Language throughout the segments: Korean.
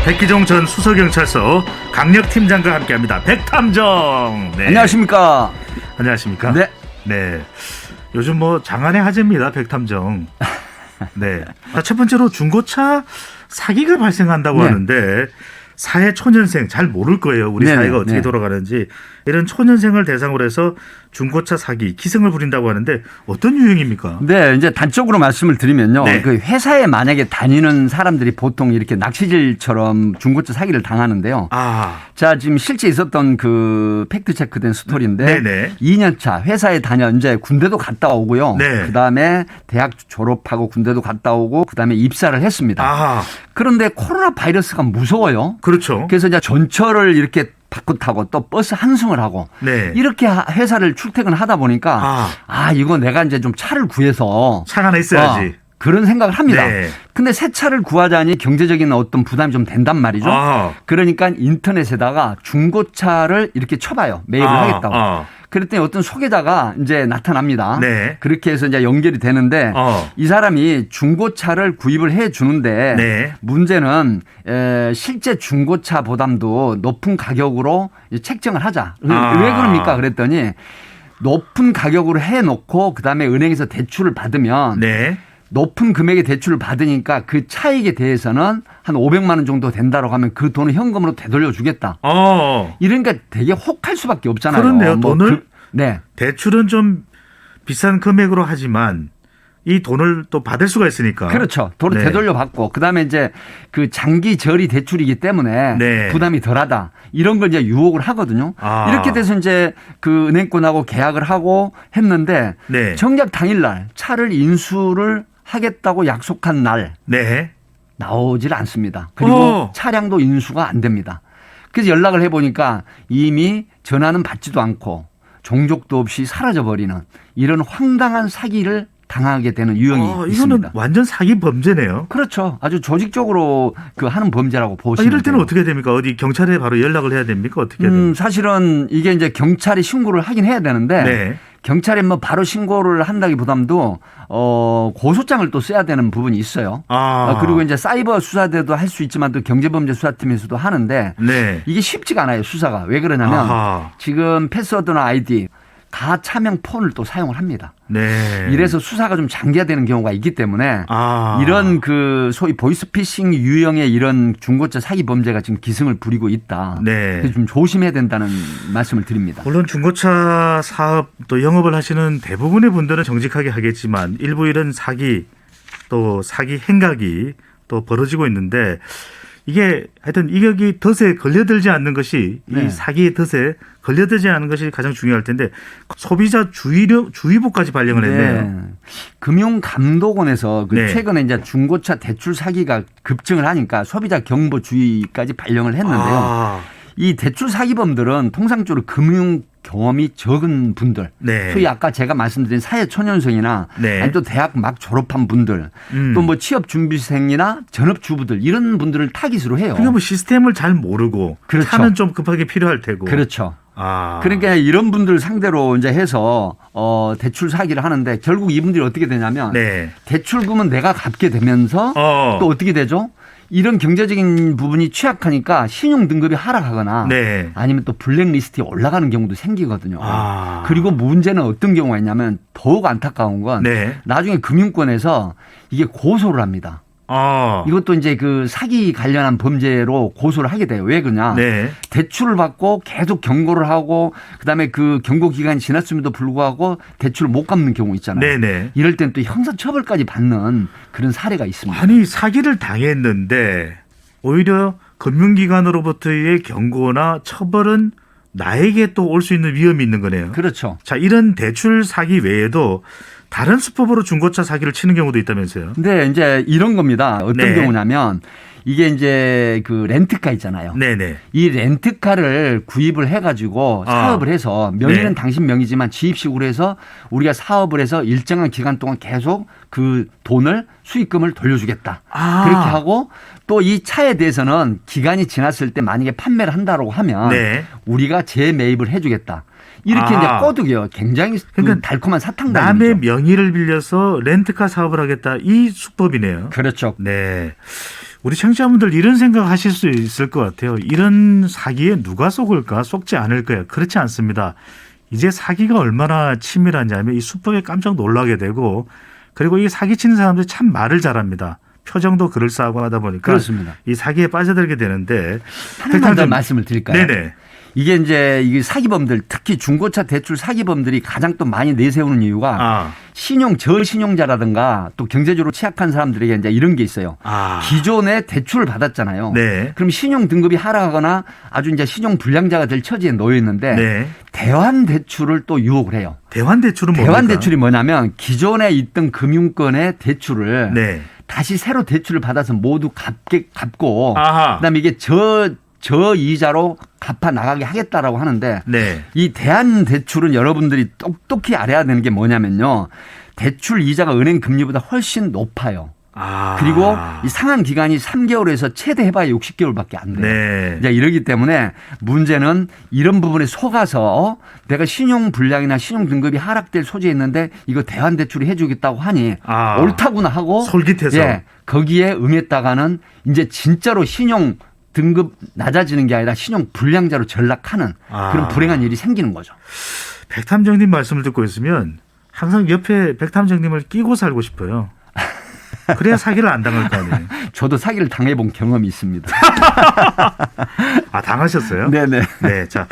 백기종 전 수서경찰서 강력팀장과 함께합니다. 백탐정. 네. 안녕하십니까. 안녕하십니까. 네. 네. 요즘 뭐 장안의 화제입니다. 백탐정. 네. 첫 번째로 중고차 사기가 발생한다고 네. 하는데 사회 초년생 잘 모를 거예요. 우리 네네. 사회가 어떻게 네. 돌아가는지. 이런 초년생을 대상으로 해서 중고차 사기 기승을 부린다고 하는데 어떤 유형입니까? 네, 이제 단적으로 말씀을 드리면요. 네. 그 회사에 만약에 다니는 사람들이 보통 이렇게 낚시질처럼 중고차 사기를 당하는데요. 자, 지금 실제 있었던 그 팩트 체크된 스토리인데 네네. 2년차 회사에 다녀 이제 군대도 갔다 오고요. 네. 그다음에 대학 졸업하고 군대도 갔다 오고 그다음에 입사를 했습니다. 그런데 코로나 바이러스가 무서워요. 그렇죠. 그래서 이제 전철을 이렇게 바꾸 타고 또 버스 한승을 하고 네. 이렇게 회사를 출퇴근하다 보니까 이거 내가 이제 좀 차를 구해서 차가 하나 있어야지. 그런 생각을 합니다. 네. 근데 새 차를 구하자니 경제적인 어떤 부담이 좀 된단 말이죠. 그러니까 인터넷에다가 중고차를 이렇게 쳐봐요. 매입을 하겠다고. 그랬더니 어떤 소개자가 이제 나타납니다. 네. 그렇게 해서 이제 연결이 되는데 이 사람이 중고차를 구입을 해 주는데 네. 문제는 실제 중고차보담도 높은 가격으로 책정을 하자. 왜 그럽니까? 그랬더니 높은 가격으로 해놓고 그다음에 은행에서 대출을 받으면 네. 높은 금액의 대출을 받으니까 그 차익에 대해서는 한 500만 원 정도 된다고 하면 그 돈을 현금으로 되돌려 주겠다. 이러니까 되게 혹할 수밖에 없잖아요. 그런데요. 돈을 네. 대출은 좀 비싼 금액으로 하지만 이 돈을 또 받을 수가 있으니까. 그렇죠. 돈을 네. 되돌려 받고 그다음에 이제 그 장기 저리 대출이기 때문에 네. 부담이 덜하다. 이런 걸 이제 유혹을 하거든요. 이렇게 돼서 이제 그 은행권하고 계약을 하고 했는데 네. 정작 당일날 차를 인수를 하겠다고 약속한 날 네. 나오질 않습니다. 그리고 차량도 인수가 안 됩니다. 그래서 연락을 해보니까 이미 전화는 받지도 않고 종족도 없이 사라져버리는 이런 황당한 사기를 당하게 되는 유형이 이거는 있습니다. 완전 사기 범죄네요. 그렇죠. 아주 조직적으로 그 하는 범죄라고 보시면 이럴 때는 돼요. 어떻게 됩니까? 어디 경찰에 바로 연락을 해야 됩니까? 어떻게 해야 됩니까? 사실은 이게 이제 경찰이 신고를 하긴 해야 되는데 네. 경찰에 뭐 바로 신고를 한다기보담도 고소장을 또 써야 되는 부분이 있어요. 그리고 이제 사이버 수사대도 할 수 있지만 또 경제범죄 수사팀에서도 하는데 네. 이게 쉽지가 않아요. 수사가. 왜 그러냐면 지금 패스워드나 아이디 가차명 폰을 또 사용을 합니다. 네. 이래서 수사가 좀 장기화되는 경우가 있기 때문에 이런 그 소위 보이스피싱 유형의 이런 중고차 사기 범죄가 지금 기승을 부리고 있다. 네. 그래서 좀 조심해야 된다는 말씀을 드립니다. 물론 중고차 사업 또 영업을 하시는 대부분의 분들은 정직하게 하겠지만 일부 이런 사기 또 사기 행각이 또 벌어지고 있는데 이게 하여튼 이격이 덫에 걸려들지 않는 것이 이 사기의 덫에 걸려들지 않는 것이 가장 중요할 텐데 소비자 주의보까지 발령을 했네요. 금융감독원에서 최근에 이제 중고차 대출 사기가 급증을 하니까 소비자 경보 주의까지 발령을 했는데요. 이 대출 사기범들은 통상적으로 금융 경험이 적은 분들, 소위 아까 제가 말씀드린 사회 초년생이나 아니 또 대학 막 졸업한 분들, 또 뭐 취업 준비생이나 전업주부들 이런 분들을 타깃으로 해요. 그러니까 뭐 시스템을 잘 모르고 차는 좀 급하게 필요할 테고. 그렇죠. 그러니까 이런 분들 상대로 이제 해서 대출 사기를 하는데 결국 이분들이 어떻게 되냐면 대출금은 내가 갚게 되면서 또 어떻게 되죠? 이런 경제적인 부분이 취약하니까 신용 등급이 하락하거나 아니면 또 블랙리스트에 올라가는 경우도 생기거든요. 그리고 문제는 어떤 경우가 있냐면 더욱 안타까운 건 나중에 금융권에서 이게 고소를 합니다. 이것도 이제 그 사기 관련한 범죄로 고소를 하게 돼요. 왜 그러냐. 대출을 받고 계속 경고를 하고 그다음에 그 경고 기간이 지났음에도 불구하고 대출을 못 갚는 경우 있잖아요. 이럴 땐 또 형사처벌까지 받는 그런 사례가 있습니다. 아니 사기를 당했는데 오히려 금융기관으로부터의 경고나 처벌은 나에게 또 올 수 있는 위험이 있는 거네요. 그렇죠. 자, 이런 대출 사기 외에도 다른 수법으로 중고차 사기를 치는 경우도 있다면서요? 네, 이제 이런 겁니다. 어떤 경우냐면 이게 이제 그 렌트카 있잖아요. 이 렌트카를 구입을 해가지고 사업을 해서 명의는 당신 명의지만 지입식으로 해서 우리가 사업을 해서 일정한 기간 동안 계속 그 돈을 수익금을 돌려주겠다. 그렇게 하고 또 이 차에 대해서는 기간이 지났을 때 만약에 판매를 한다고 하면 우리가 재매입을 해주겠다. 이렇게 이제 꼬드겨요. 굉장히 그러니까 달콤한 사탕당이죠. 남의 명의를 빌려서 렌트카 사업을 하겠다. 이 수법이네요. 그렇죠. 네. 우리 청취자분들 이런 생각하실 수 있을 것 같아요. 이런 사기에 누가 속을까? 속지 않을 거야. 그렇지 않습니다. 이제 사기가 얼마나 치밀하냐면 이 수법에 깜짝 놀라게 되고 그리고 이 사기치는 사람들이 참 말을 잘합니다. 표정도 그럴싸하고 하다 보니까 그렇습니다. 이 사기에 빠져들게 되는데 하나만 더 말씀을 드릴까요? 네네. 이게 이제 이게 사기범들 특히 중고차 대출 사기범들이 가장 또 많이 내세우는 이유가 신용 저신용자라든가 또 경제적으로 취약한 사람들에게 이제 이런 게 있어요. 기존에 대출을 받았잖아요. 네. 그럼 신용 등급이 하락하거나 아주 이제 신용 불량자가 될 처지에 놓여 있는데 네. 대환 대출을 또 유혹을 해요. 대환 대출은 뭡니까? 대환 대출이 뭐냐면 기존에 있던 금융권의 대출을 네. 다시 새로 대출을 받아서 모두 갚고 아하. 그다음에 이게 저 이자로 갚아 나가게 하겠다라고 하는데 네. 이 대한 대출은 여러분들이 똑똑히 알아야 되는 게 뭐냐면요. 대출 이자가 은행 금리보다 훨씬 높아요. 그리고 이 상환 기간이 3개월에서 최대 해봐야 60개월밖에 안 돼요. 네. 이제 이러기 때문에 문제는 이런 부분에 속아서 내가 신용 불량이나 신용 등급이 하락될 소지에 있는데 이거 대환 대출을 해주겠다고 하니 옳다구나 하고 솔깃해서 예, 거기에 응했다가는 이제 진짜로 신용 등급 낮아지는 게 아니라 신용 불량자로 전락하는 그런 불행한 일이 생기는 거죠. 백탐정님 말씀을 듣고 있으면 항상 옆에 백탐정님을 끼고 살고 싶어요. 그래야 사기를 안 당할 거 아니에요. 저도 사기를 당해본 경험이 있습니다. 당하셨어요? 네네. 네, 자,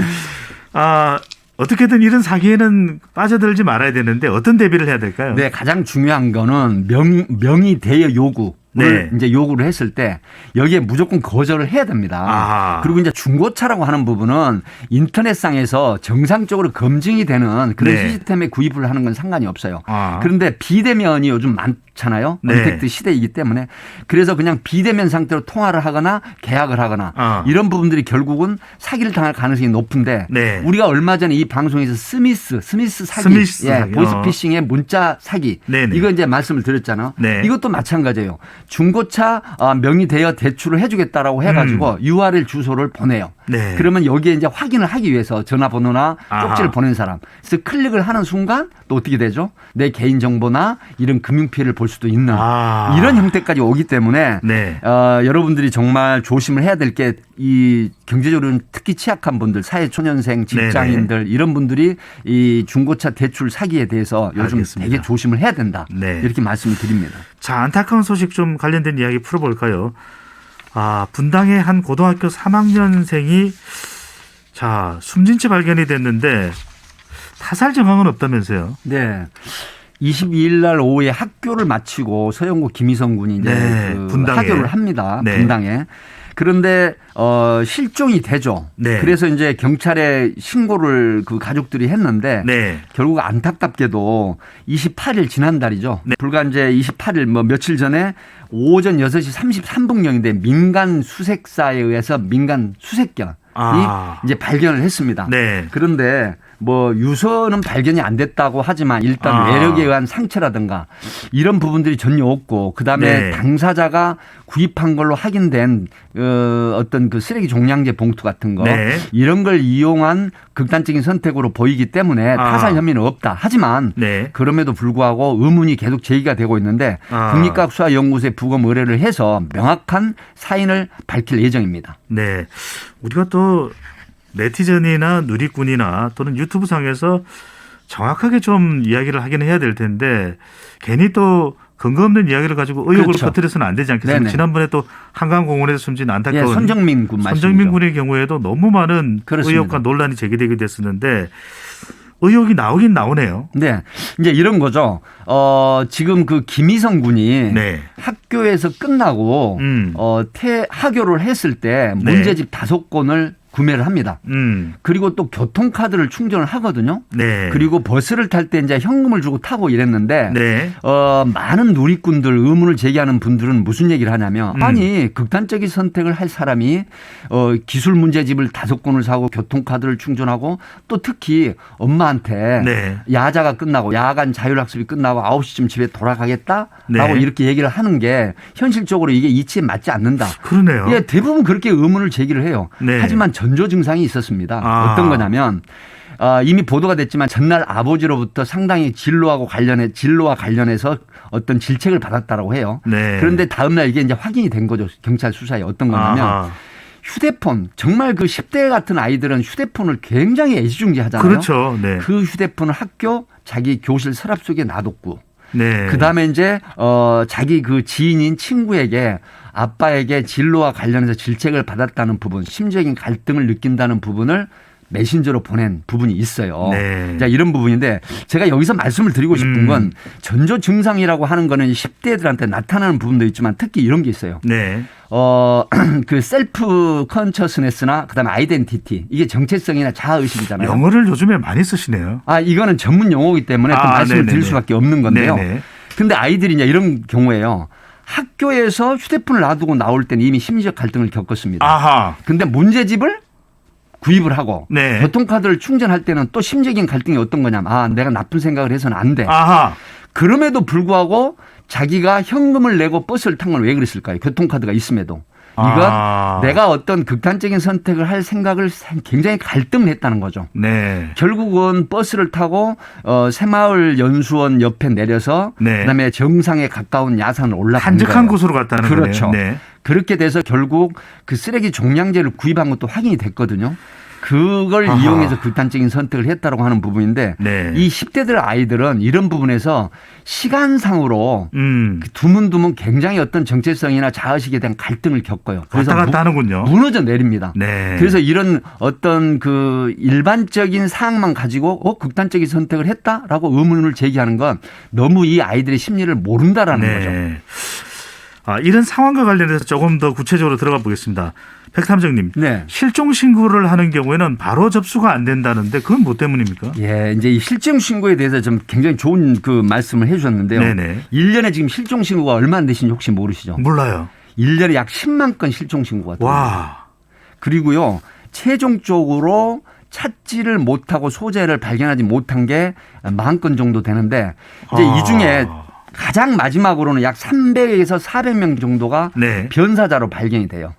어떻게든 이런 사기에는 빠져들지 말아야 되는데 어떤 대비를 해야 될까요? 네, 가장 중요한 거는 명의 대여 요구. 네. 이제 요구를 했을 때 여기에 무조건 거절을 해야 됩니다. 그리고 이제 중고차라고 하는 부분은 인터넷상에서 정상적으로 검증이 되는 그런 네. 시스템에 구입을 하는 건 상관이 없어요. 그런데 비대면이 요즘 많잖아요. 네. 언택트 시대이기 때문에 그래서 그냥 비대면 상태로 통화를 하거나 계약을 하거나 이런 부분들이 결국은 사기를 당할 가능성이 높은데 네. 우리가 얼마 전에 이 방송에서 스미스 사기, 사기. 보이스피싱의 문자 사기 네네. 이거 이제 말씀을 드렸잖아요. 네. 이것도 마찬가지예요. 중고차 명의 대여 대출을 해주겠다라고 해가지고 URL 주소를 보내요. 네. 그러면 여기에 이제 확인을 하기 위해서 전화번호나 쪽지를 보낸 사람. 그래서 클릭을 하는 순간 또 어떻게 되죠? 내 개인 정보나 이런 금융 피해를 볼 수도 있는 이런 형태까지 오기 때문에 네. 여러분들이 정말 조심을 해야 될 게 이 경제적으로 특히 취약한 분들, 사회초년생, 직장인들 네네. 이런 분들이 이 중고차 대출 사기에 대해서 요즘 알겠습니다. 되게 조심을 해야 된다. 네. 이렇게 말씀을 드립니다. 자, 안타까운 소식 좀 관련된 이야기 풀어볼까요? 분당의 한 고등학교 3학년생이 숨진 채 발견이 됐는데 타살 정황은 없다면서요? 네. 22일 날 오후에 학교를 마치고 서영구 김희성 군이 이제 네, 하교를 합니다. 네. 분당에. 그런데 실종이 되죠. 네. 그래서 이제 경찰에 신고를 그 가족들이 했는데 네. 결국 안타깝게도 28일 지난달이죠. 네. 불과 이제 28일 며칠 전에 오전 6시 33분경인데 민간 수색사에 의해서 민간 수색견이 이제 발견을 했습니다. 네. 그런데 유서는 발견이 안 됐다고 하지만 일단 외력에 의한 상처라든가 이런 부분들이 전혀 없고 그다음에 네. 당사자가 구입한 걸로 확인된 어떤 그 쓰레기 종량제 봉투 같은 거 네. 이런 걸 이용한 극단적인 선택으로 보이기 때문에 타살 혐의는 없다. 하지만 네. 그럼에도 불구하고 의문이 계속 제기가 되고 있는데 국립과학수사연구소에 부검 의뢰를 해서 명확한 사인을 밝힐 예정입니다. 네. 우리가 또 네티즌이나 누리꾼이나 또는 유튜브 상에서 정확하게 좀 이야기를 하긴 해야 될 텐데 괜히 또 근거 없는 이야기를 가지고 의혹을 그렇죠. 퍼뜨려서는 안 되지 않겠습니까? 네네. 지난번에 또 한강공원에서 숨진 안타까운 손정민 군 손정민 군의 경우에도 너무 많은 그렇습니다. 의혹과 논란이 제기되기도 했었는데 의혹이 나오긴 나오네요. 네. 이제 이런 거죠. 지금 그 김희성 군이 네. 학교에서 끝나고 하교를 했을 때 문제집 5권을 구매를 합니다. 그리고 또 교통카드를 충전을 하거든요. 네. 그리고 버스를 탈 때 이제 현금을 주고 타고 이랬는데 네. 많은 누리꾼들 의문을 제기하는 분들은 무슨 얘기를 하냐면 아니 극단적인 선택을 할 사람이 기술 문제집을 5권을 사고 교통카드를 충전하고 또 특히 엄마한테 네. 야자가 끝나고 야간 자율학습이 끝나고 9시쯤 집에 돌아가겠다라고 네. 이렇게 얘기를 하는 게 현실적으로 이게 이치에 맞지 않는다. 그러네요. 예, 대부분 그렇게 의문을 제기를 해요. 네. 하지만 전조 증상이 있었습니다. 어떤 거냐면 이미 보도가 됐지만 전날 아버지로부터 상당히 진로와 관련해서 어떤 질책을 받았다라고 해요. 네. 그런데 다음날 이게 이제 확인이 된 거죠. 경찰 수사에 어떤 거냐면 아하. 휴대폰 정말 그 10대 같은 아이들은 휴대폰을 굉장히 애지중지하잖아요. 그렇죠. 네. 그 휴대폰을 학교 자기 교실 서랍 속에 놔뒀고 네. 그다음에 이제 자기 그 지인인 친구에게 아빠에게 진로와 관련해서 질책을 받았다는 부분, 심적인 갈등을 느낀다는 부분을 메신저로 보낸 부분이 있어요. 네. 자, 이런 부분인데 제가 여기서 말씀을 드리고 싶은 건 전조 증상이라고 하는 거는 10대들한테 나타나는 부분도 있지만 특히 이런 게 있어요. 네. 그 셀프 컨셔스네스나 그다음에 아이덴티티 이게 정체성이나 자아 의식이잖아요. 영어를 요즘에 많이 쓰시네요. 이거는 전문 용어이기 때문에 또 말씀을 드릴 수밖에 없는 건데요. 네네. 근데 아이들이 이제 이런 경우에요. 학교에서 휴대폰을 놔두고 나올 때는 이미 심리적 갈등을 겪었습니다. 아하. 근데 문제집을 구입을 하고 네. 교통카드를 충전할 때는 또 심적인 갈등이 어떤 거냐면 내가 나쁜 생각을 해서는 안 돼. 아하. 그럼에도 불구하고 자기가 현금을 내고 버스를 탄 건 왜 그랬을까요? 교통카드가 있음에도. 이건 내가 어떤 극단적인 선택을 할 생각을 굉장히 갈등을 했다는 거죠. 네. 결국은 버스를 타고 새마을 연수원 옆에 내려서 네. 그다음에 정상에 가까운 야산을 올라간 한적한 거예요. 곳으로 갔다는 그렇죠. 거네요. 네. 그렇게 돼서 결국 그 쓰레기 종량제를 구입한 것도 확인이 됐거든요. 그걸 이용해서 극단적인 선택을 했다고 하는 부분인데 네. 이 10대들 아이들은 이런 부분에서 시간상으로 두문두문 굉장히 어떤 정체성이나 자아식에 대한 갈등을 겪어요. 그래서 왔다 갔다 하는군요. 무너져 내립니다. 네. 그래서 이런 어떤 그 일반적인 사항만 가지고 극단적인 선택을 했다라고 의문을 제기하는 건 너무 이 아이들의 심리를 모른다라는 거죠. 이런 상황과 관련해서 조금 더 구체적으로 들어가 보겠습니다. 백탐정님, 네. 실종 신고를 하는 경우에는 바로 접수가 안 된다는데 그건 뭐 때문입니까? 예, 이제 이 실종 신고에 대해서 좀 굉장히 좋은 그 말씀을 해주셨는데요. 네네. 1년에 지금 실종 신고가 얼마 안 되시는지 혹시 모르시죠? 몰라요. 1년에 약 10만 건 실종 신고가 돼요. 와. 그리고요, 최종적으로 찾지를 못하고 소재를 발견하지 못한 게 10,000건 정도 되는데 이제 이 중에 가장 마지막으로는 약 300에서 400명 정도가 네. 변사자로 발견이 돼요.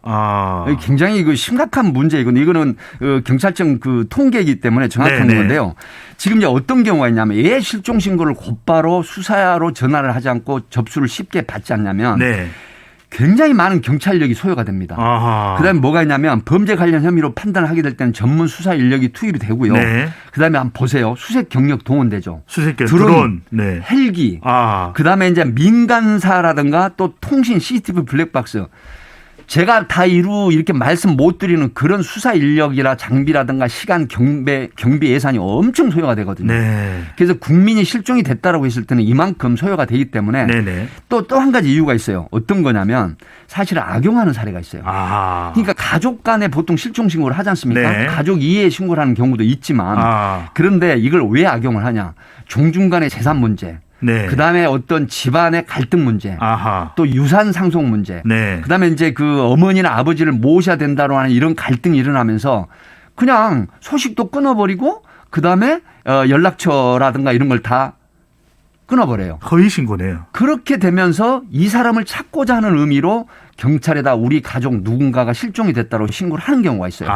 굉장히 그 심각한 문제이거든요. 이거는 경찰청 그 통계이기 때문에 정확한 네네. 건데요. 지금 이제 어떤 경우가 있냐면 왜 실종 신고를 곧바로 수사로 전화를 하지 않고 접수를 쉽게 받지 않냐면 네. 굉장히 많은 경찰력이 소요가 됩니다. 그다음에 뭐가 있냐면 범죄 관련 혐의로 판단을 하게 될 때는 전문 수사 인력이 투입이 되고요. 네. 그다음에 한번 보세요. 수색 경력 동원되죠. 수색 드론, 네. 헬기, 그다음에 이제 민간사라든가 또 통신 CCTV 블랙박스. 제가 다 이렇게 말씀 못 드리는 그런 수사 인력이나 장비라든가 시간 경비 예산이 엄청 소요가 되거든요. 네. 그래서 국민이 실종이 됐다라고 했을 때는 이만큼 소요가 되기 때문에 또 한 가지 이유가 있어요. 어떤 거냐면 사실 악용하는 사례가 있어요. 그러니까 가족 간에 보통 실종 신고를 하지 않습니까? 네. 가족 이해 신고를 하는 경우도 있지만 그런데 이걸 왜 악용을 하냐? 종중 간의 재산 문제. 네. 그다음에 어떤 집안의 갈등 문제, 또 유산 상속 문제, 네. 그다음에 이제 그 어머니나 아버지를 모셔야 된다고 하는 이런 갈등이 일어나면서 그냥 소식도 끊어버리고 그다음에 연락처라든가 이런 걸 다 끊어버려요. 허위 신고네요. 그렇게 되면서 이 사람을 찾고자 하는 의미로 경찰에다 우리 가족 누군가가 실종이 됐다고 신고를 하는 경우가 있어요.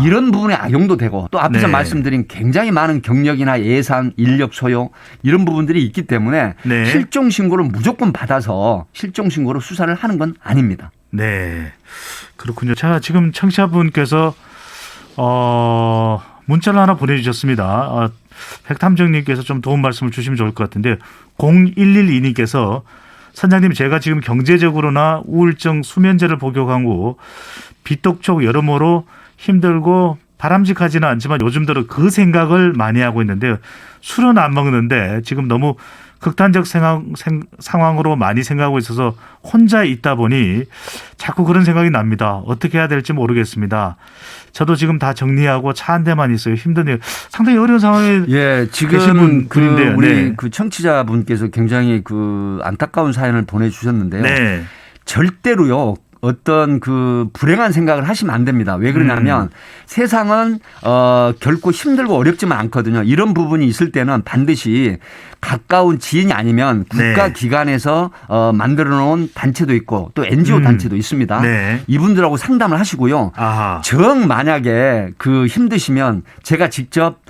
이런 부분에 악용도 되고 또 앞에서 말씀드린 굉장히 많은 경력이나 예산, 인력 소요 이런 부분들이 있기 때문에 실종 신고를 무조건 받아서 실종 신고로 수사를 하는 건 아닙니다. 네, 그렇군요. 자, 지금 청취자분께서 문자를 하나 보내주셨습니다. 백탐정님께서 좀 도움 말씀을 주시면 좋을 것 같은데 0112님께서 선장님, 제가 지금 경제적으로나 우울증, 수면제를 복용하고 비독촉 여러모로 힘들고 바람직하지는 않지만 요즘 들어 그 생각을 많이 하고 있는데요. 술은 안 먹는데 지금 너무 극단적 상황으로 많이 생각하고 있어서 혼자 있다 보니 자꾸 그런 생각이 납니다. 어떻게 해야 될지 모르겠습니다. 저도 지금 다 정리하고 차 한 대만 있어요. 힘드네요. 상당히 어려운 상황에 지금 분인데요. 우리 그 청취자분께서 굉장히 그 안타까운 사연을 보내주셨는데요. 절대로요. 어떤 그 불행한 생각을 하시면 안 됩니다. 왜 그러냐면 세상은 결코 힘들고 어렵지만 않거든요. 이런 부분이 있을 때는 반드시 가까운 지인이 아니면 국가기관에서 만들어 놓은 단체도 있고 또 NGO 단체도 있습니다. 네. 이분들하고 상담을 하시고요. 아하. 정 만약에 그 힘드시면 제가 직접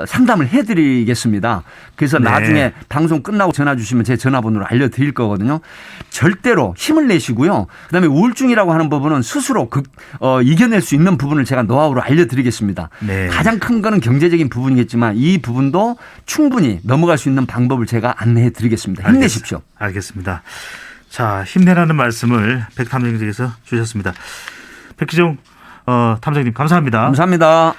상담을 해드리겠습니다. 그래서 네. 나중에 방송 끝나고 전화 주시면 제 전화번호를 알려드릴 거거든요. 절대로 힘을 내시고요. 그다음에 우울증이라고 하는 부분은 스스로 이겨낼 수 있는 부분을 제가 노하우로 알려드리겠습니다. 네. 가장 큰 거는 경제적인 부분이겠지만 이 부분도 충분히 넘어갈 수 있는 방법을 제가 안내해드리겠습니다. 힘내십시오. 알겠습니다. 자, 힘내라는 말씀을 백 탐정님께서 주셨습니다. 백기종 탐정님 감사합니다. 감사합니다.